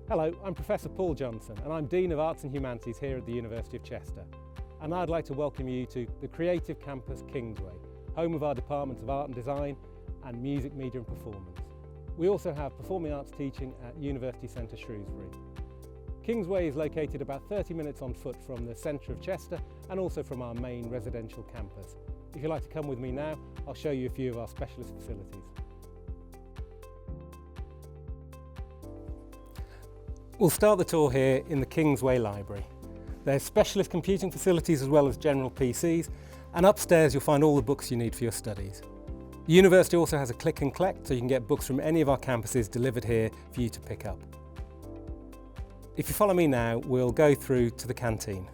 Hello, I'm Professor Paul Johnson and I'm Dean of Arts and Humanities here at the University of Chester. And I'd like to welcome you to the Creative Campus Kingsway, home of our departments of Art and Design and Music, Media and Performance. We also have Performing Arts teaching at University Centre Shrewsbury. Kingsway is located about 30 minutes on foot from the centre of Chester and also from our main residential campus. If you'd like to come with me now, I'll show you a few of our specialist facilities. We'll start the tour here in the Kingsway Library. There's specialist computing facilities as well as general PCs, and upstairs you'll find all the books you need for your studies. The university also has a click and collect, so you can get books from any of our campuses delivered here for you to pick up. If you follow me now, we'll go through to the canteen.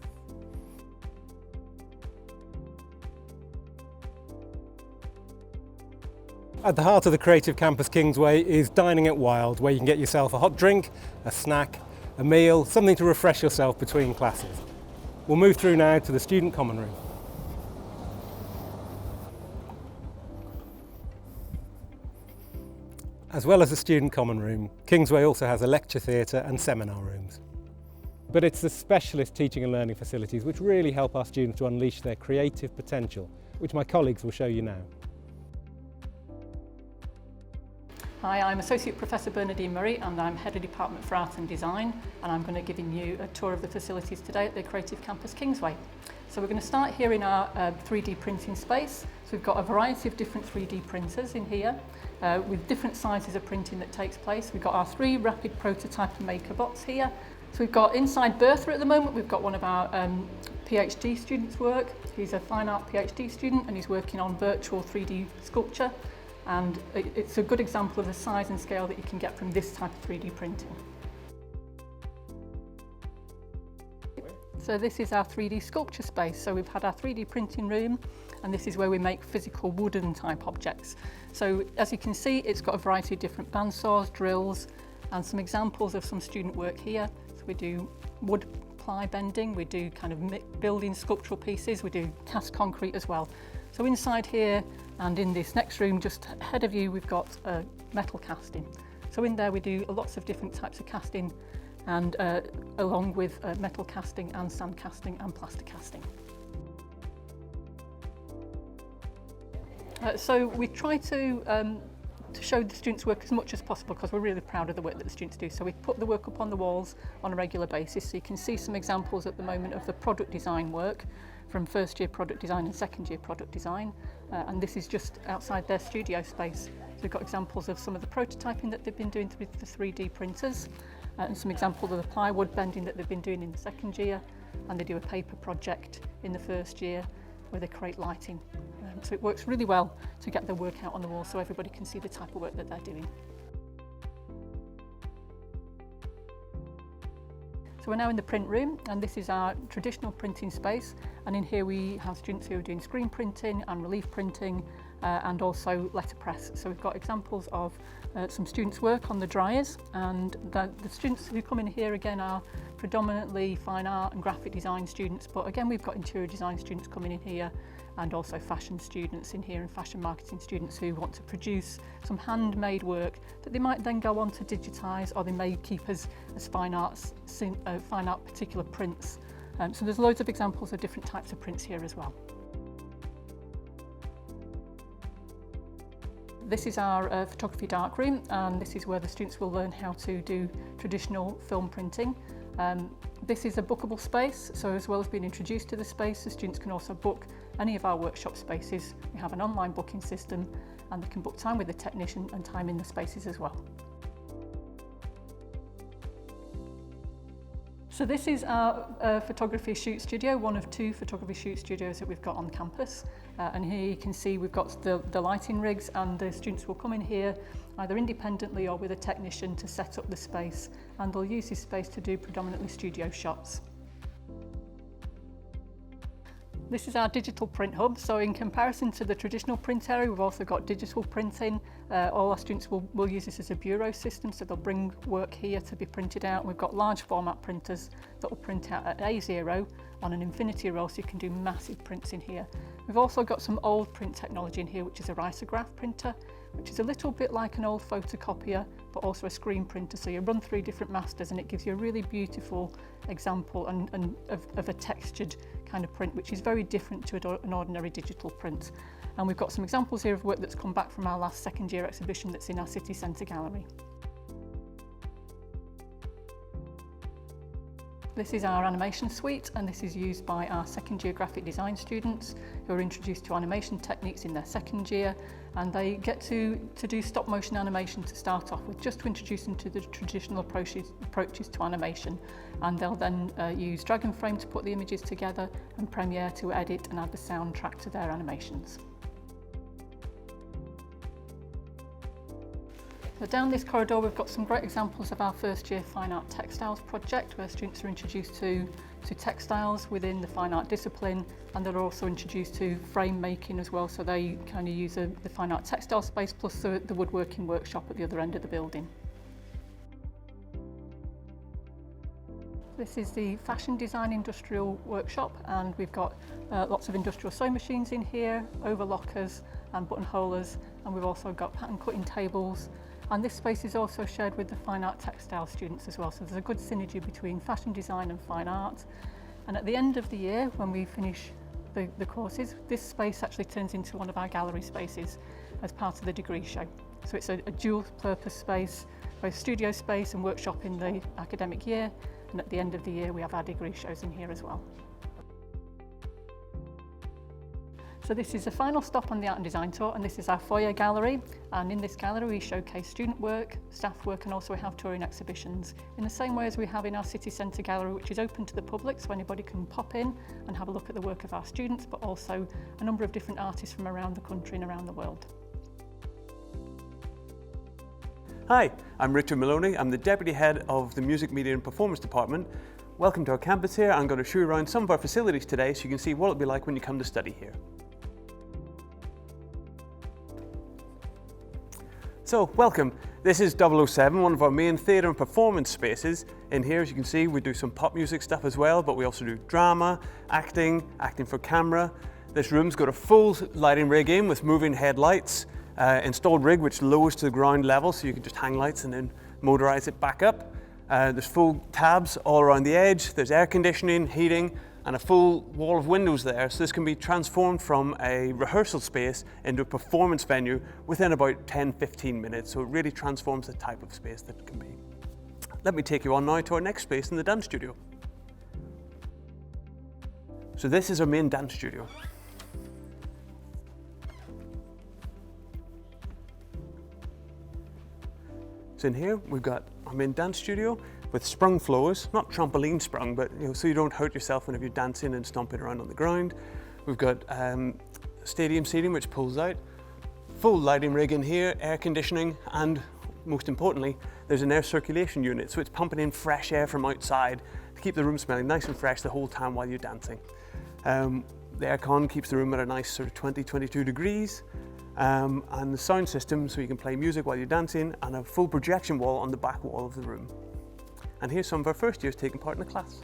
At the heart of the Creative Campus Kingsway is Dining at Wild, where you can get yourself a hot drink, a snack, a meal, something to refresh yourself between classes. We'll move through now to the Student Common Room. As well as the Student Common Room, Kingsway also has a lecture theatre and seminar rooms. But it's the specialist teaching and learning facilities which really help our students to unleash their creative potential, which my colleagues will show you now. Hi, I'm Associate Professor Bernadine Murray and I'm Head of Department for Art and Design, and I'm going to be giving you a tour of the facilities today at the Creative Campus Kingsway. So we're going to start here in our 3D printing space. So we've got a variety of different 3D printers in here with different sizes of printing that takes place. We've got our 3 rapid prototype and maker bots here. So we've got inside Bertha at the moment, we've got one of our PhD students' work. He's a fine art PhD student and he's working on virtual 3D sculpture. And it's a good example of the size and scale that you can get from this type of 3D printing. So this is our 3D sculpture space. So we've had our 3D printing room, and this is where we make physical wooden type objects. So as you can see, it's got a variety of different bandsaws, drills, and some examples of some student work here. So we do wood ply bending, we do kind of building sculptural pieces, we do cast concrete as well. So inside here and in this next room just ahead of you, we've got metal casting. So in there we do lots of different types of casting, and along with metal casting and sand casting and plaster casting. So we try to show the students' work as much as possible because we're really proud of the work that the students do. So we put the work up on the walls on a regular basis, so you can see some examples at the moment of the product design work from first year product design and second year product design, and this is just outside their studio space. So we've got examples of some of the prototyping that they've been doing with the 3D printers, and some examples of the plywood bending that they've been doing in the second year, and they do a paper project in the first year where they create lighting. So it works really well to get their work out on the wall so everybody can see the type of work that they're doing. So we're now in the print room, and this is our traditional printing space, and in here we have students who are doing screen printing and relief printing and also letterpress. So we've got examples of some students' work on the dryers, and the students who come in here again are predominantly fine art and graphic design students, but again we've got interior design students coming in here and also fashion students in here and fashion marketing students who want to produce some handmade work that they might then go on to digitise, or they may keep as fine art particular prints. So there's loads of examples of different types of prints here as well. This is our photography darkroom, and this is where the students will learn how to do traditional film printing. This is a bookable space, so as well as being introduced to the space, the students can also book any of our workshop spaces. We have an online booking system, and they can book time with the technician and time in the spaces as well. So this is our photography shoot studio, one of 2 photography shoot studios that we've got on campus. And here you can see we've got the lighting rigs, and the students will come in here either independently or with a technician to set up the space, and they'll use this space to do predominantly studio shots. This is our digital print hub. So in comparison to the traditional print area, we've also got digital printing. All our students will use this as a bureau system, so they'll bring work here to be printed out. We've got large format printers that will print out at A0 on an infinity roll, so you can do massive prints in here. We've also got some old print technology in here, which is a risograph printer, which is a little bit like an old photocopier, but also a screen printer. So you run 3 different masters and it gives you a really beautiful example of a textured kind of print, which is very different to an ordinary digital print. And we've got some examples here of work that's come back from our last second year exhibition that's in our city centre gallery. This is our animation suite, and this is used by our second year graphic design students who are introduced to animation techniques in their second year, and they get to do stop motion animation to start off with, just to introduce them to the traditional approaches to animation. And they'll then use drag and frame to put the images together, and Premiere to edit and add the soundtrack to their animations. So down this corridor we've got some great examples of our first year Fine Art Textiles project, where students are introduced to textiles within the fine art discipline, and they're also introduced to frame making as well, so they kind of use the fine art textile space plus the woodworking workshop at the other end of the building. This is the fashion design industrial workshop, and we've got lots of industrial sewing machines in here, overlockers and buttonholers, and we've also got pattern cutting tables. And this space is also shared with the Fine Art Textile students as well, so there's a good synergy between fashion design and fine art. And at the end of the year, when we finish the courses, this space actually turns into one of our gallery spaces as part of the degree show. So it's a dual purpose space, both studio space and workshop in the academic year, and at the end of the year we have our degree shows in here as well. So this is the final stop on the Art and Design tour, and this is our Foyer Gallery, and in this gallery we showcase student work, staff work, and also we have touring exhibitions in the same way as we have in our city centre gallery, which is open to the public, so anybody can pop in and have a look at the work of our students, but also a number of different artists from around the country and around the world. Hi, I'm Richard Maloney. I'm the Deputy Head of the Music, Media and Performance Department. Welcome to our campus here. I'm going to show you around some of our facilities today so you can see what it'll be like when you come to study here. So, welcome. This is 007, one of our main theatre and performance spaces. In here, as you can see, we do some pop music stuff as well, but we also do drama, acting for camera. This room's got a full lighting rig in with moving headlights, installed rig which lowers to the ground level so you can just hang lights and then motorize it back up. There's full tabs all around the edge. There's air conditioning, heating, and a full wall of windows there, so this can be transformed from a rehearsal space into a performance venue within about 10-15 minutes, so it really transforms the type of space that it can be. Let me take you on now to our next space in the dance studio. So this is our main dance studio. So in here we've got our main dance studio with sprung floors, not trampoline sprung, but so you don't hurt yourself whenever you're dancing and stomping around on the ground. We've got stadium seating which pulls out, full lighting rig in here, air conditioning, and most importantly, there's an air circulation unit, so it's pumping in fresh air from outside to keep the room smelling nice and fresh the whole time while you're dancing. The aircon keeps the room at a nice sort of 20-22 degrees. And the sound system, so you can play music while you're dancing, and a full projection wall on the back wall of the room. And here's some of our first years taking part in the class.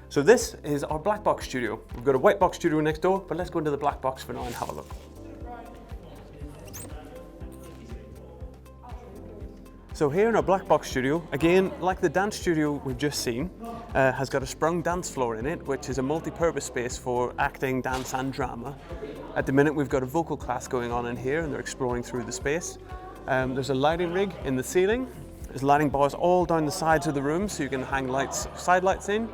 So this is our black box studio. We've got a white box studio next door, but let's go into the black box for now and have a look. So here in our black box studio, again, like the dance studio we've just seen, has got a sprung dance floor in it, which is a multi-purpose space for acting, dance and drama. At the minute we've got a vocal class going on in here and they're exploring through the space. There's a lighting rig in the ceiling. There's lighting bars all down the sides of the room so you can hang lights, side lights in.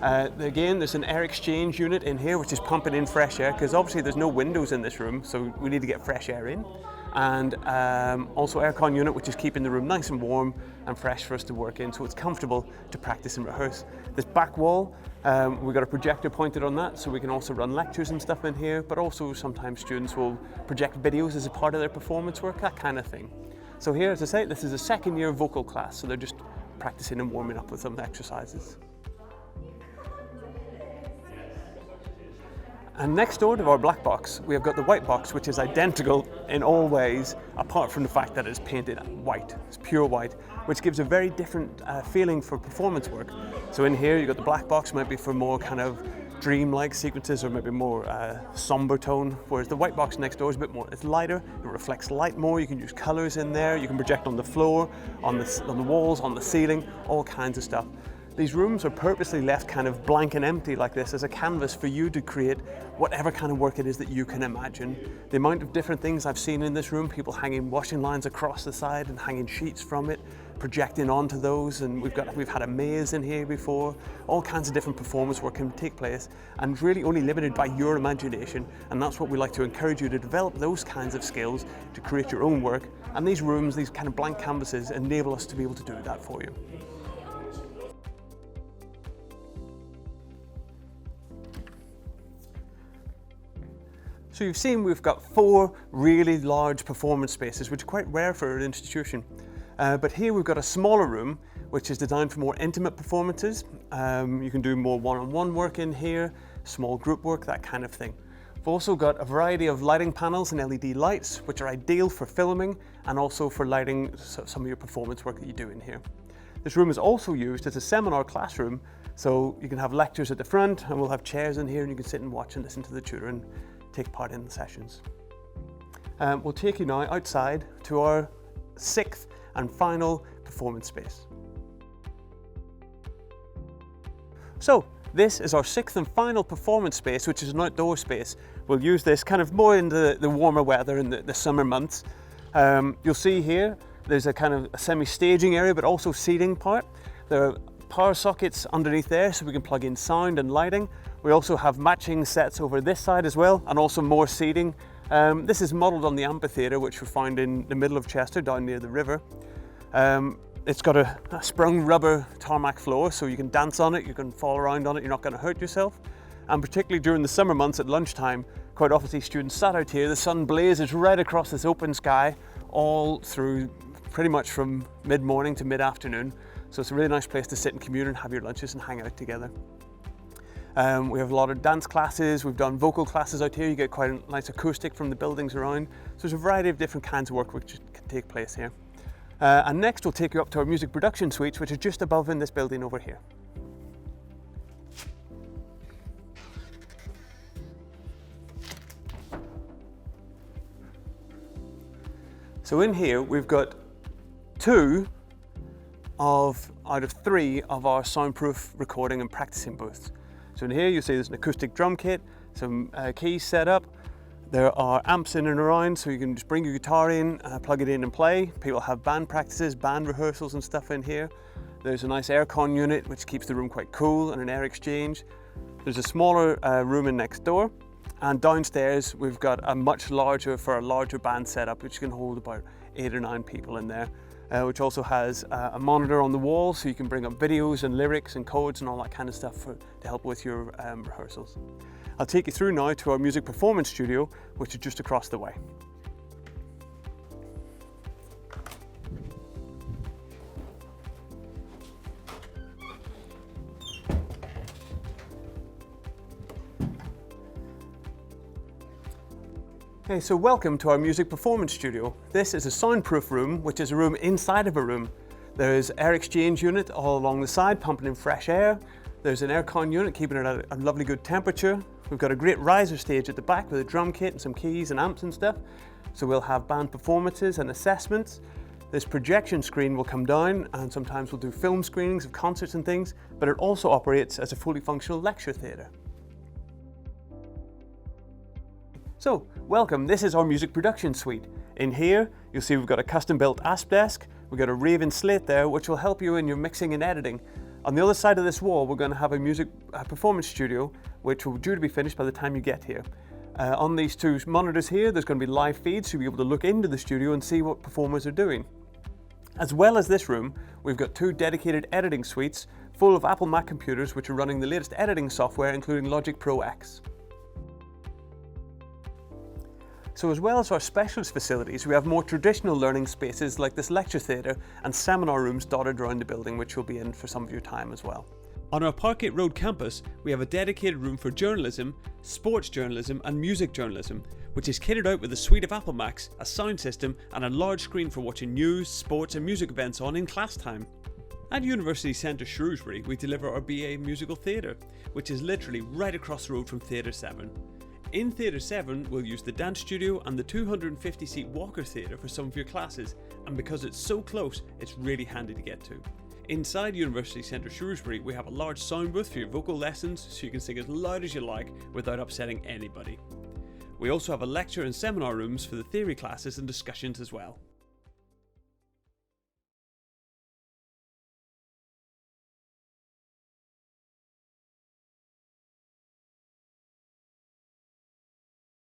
Again, there's an air exchange unit in here which is pumping in fresh air because obviously there's no windows in this room, so we need to get fresh air in. And also aircon unit which is keeping the room nice and warm and fresh for us to work in, so it's comfortable to practice and rehearse. This back wall, we've got a projector pointed on that so we can also run lectures and stuff in here, but also sometimes students will project videos as a part of their performance work, that kind of thing. So here, as I say, this is a second year vocal class, so they're just practicing and warming up with some exercises. And next door to our black box, we have got the white box, which is identical in all ways, apart from the fact that it's painted white. It's pure white, which gives a very different feeling for performance work. So in here, you've got the black box, might be for more kind of dreamlike sequences or maybe more somber tone, whereas the white box next door is a bit more, it's lighter, it reflects light more, you can use colors in there, you can project on the floor, on the walls, on the ceiling, all kinds of stuff. These rooms are purposely left kind of blank and empty like this as a canvas for you to create whatever kind of work it is that you can imagine. The amount of different things I've seen in this room, people hanging washing lines across the side and hanging sheets from it, projecting onto those, and we've had a maze in here before. All kinds of different performance work can take place and really only limited by your imagination, and that's what we like to encourage you to develop, those kinds of skills to create your own work. And these rooms, these kind of blank canvases, enable us to be able to do that for you. So you've seen we've got 4 really large performance spaces, which are quite rare for an institution. But here we've got a smaller room, which is designed for more intimate performances. You can do more one-on-one work in here, small group work, that kind of thing. We've also got a variety of lighting panels and LED lights, which are ideal for filming and also for lighting some of your performance work that you do in here. This room is also used as a seminar classroom, so you can have lectures at the front, and we'll have chairs in here and you can sit and watch and listen to the tutor and take part in the sessions. We'll take you now outside to our 6th and final performance space. So this is our 6th and final performance space, which is an outdoor space. We'll use this kind of more in the warmer weather in the summer months. You'll see here there's a kind of a semi-staging area, but also seating part. There are power sockets underneath there so we can plug in sound and lighting. We also have matching sets over this side as well, and also more seating. This is modelled on the Amphitheater, which we found in the middle of Chester, down near the river. It's got a sprung rubber tarmac floor, so you can dance on it, you can fall around on it, you're not going to hurt yourself. And particularly during the summer months at lunchtime, quite often see students sat out here, the sun blazes right across this open sky, all through pretty much from mid-morning to mid-afternoon. So it's a really nice place to sit and commune and have your lunches and hang out together. We have a lot of dance classes, we've done vocal classes out here, you get quite a nice acoustic from the buildings around. So there's a variety of different kinds of work which can take place here. And next we'll take you up to our music production suites, which are just above in this building over here. So in here we've got 2 out of 3 of our soundproof recording and practicing booths. So in here you'll see there's an acoustic drum kit, some keys set up. There are amps in and around, so you can just bring your guitar in, plug it in and play. People have band practices, band rehearsals and stuff in here. There's a nice aircon unit which keeps the room quite cool, and an air exchange. There's a smaller room in next door, and downstairs we've got a much larger, for a larger band setup, which can hold about 8 or 9 people in there. Which also has a monitor on the wall, so you can bring up videos and lyrics and codes and all that kind of stuff to help with your rehearsals. I'll take you through now to our music performance studio, which is just across the way. Okay, so welcome to our music performance studio. This is a soundproof room, which is a room inside of a room. There's an air exchange unit all along the side, pumping in fresh air. There's an aircon unit, keeping it at a lovely good temperature. We've got a great riser stage at the back with a drum kit and some keys and amps and stuff. So we'll have band performances and assessments. This projection screen will come down, and sometimes we'll do film screenings of concerts and things, but it also operates as a fully functional lecture theatre. So, welcome, this is our music production suite. In here, you'll see we've got a custom-built ASP desk, we've got a Raven slate there, which will help you in your mixing and editing. On the other side of this wall, we're going to have a music performance studio, which will due to be finished by the time you get here. On these 2 monitors here, there's going to be live feeds, so you'll be able to look into the studio and see what performers are doing. As well as this room, we've got 2 dedicated editing suites full of Apple Mac computers, which are running the latest editing software, including Logic Pro X. So as well as our specialist facilities, we have more traditional learning spaces like this lecture theatre and seminar rooms dotted around the building, which you'll be in for some of your time as well. On our Parkgate Road campus, we have a dedicated room for journalism, sports journalism and music journalism, which is kitted out with a suite of Apple Macs, a sound system and a large screen for watching news, sports and music events on in class time. At University Centre Shrewsbury, we deliver our BA Musical Theatre, which is literally right across the road from Theatre 7. In Theatre 7, we'll use the dance studio and the 250-seat Walker Theatre for some of your classes, and because it's so close, it's really handy to get to. Inside University Centre Shrewsbury, we have a large sound booth for your vocal lessons so you can sing as loud as you like without upsetting anybody. We also have a lecture and seminar rooms for the theory classes and discussions as well.